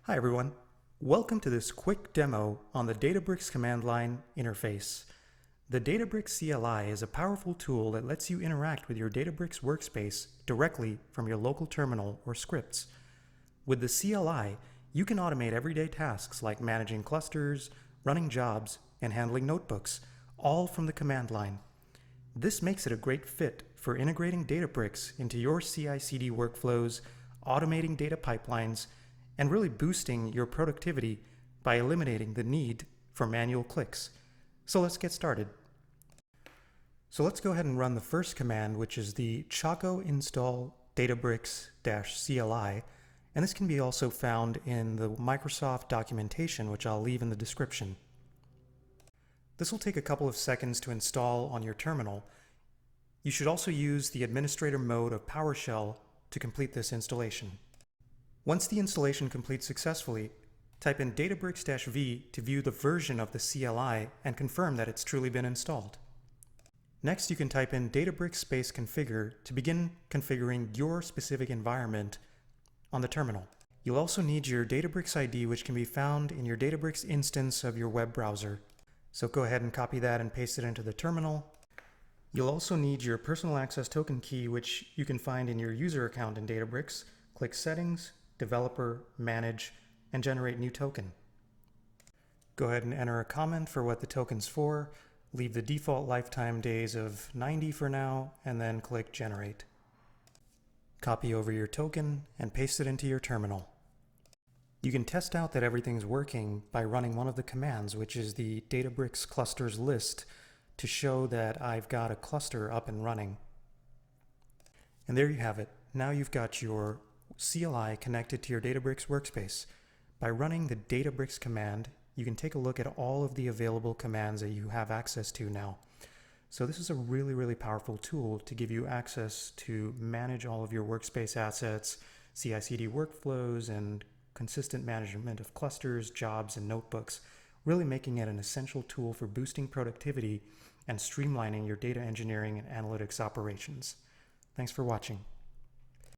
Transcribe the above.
Hi everyone. Welcome to this quick demo on the Databricks Command Line Interface. The Databricks CLI is a powerful tool that lets you interact with your Databricks workspace directly from your local terminal or scripts. With the CLI, you can automate everyday tasks like managing clusters, running jobs, and handling notebooks, all from the command line. This makes it a great fit for integrating Databricks into your CI/CD workflows, automating data pipelines, and really boosting your productivity by eliminating the need for manual clicks. So let's get started. So let's go ahead and run the first command, which is the choco install Databricks-CLI, and this can be also found in the Microsoft documentation, which I'll leave in the description. This will take a couple of seconds to install on your terminal. You should also use the administrator mode of PowerShell to complete this installation. Once the installation completes successfully, type in Databricks-V to view the version of the CLI and confirm that it's truly been installed. Next, you can type in Databricks space configure to begin configuring your specific environment on the terminal. You'll also need your Databricks ID, which can be found in your Databricks instance of your web browser. So go ahead and copy that and paste it into the terminal. You'll also need your personal access token key, which you can find in your user account in Databricks. Click Settings, Developer, Manage, and generate new token. Go ahead and enter a comment for what the token's for. Leave the default lifetime days of 90 for now, and then click Generate. Copy over your token and paste it into your terminal. You can test out that everything's working by running one of the commands, which is the Databricks clusters list, to show that I've got a cluster up and running. And there you have it. Now you've got your CLI connected to your Databricks workspace. By running the Databricks command, you can take a look at all of the available commands that you have access to now. So this is a really powerful tool to give you access to manage all of your workspace assets, CI/CD workflows, and consistent management of clusters, jobs, and notebooks, really making it an essential tool for boosting productivity and streamlining your data engineering and analytics operations. Thanks for watching.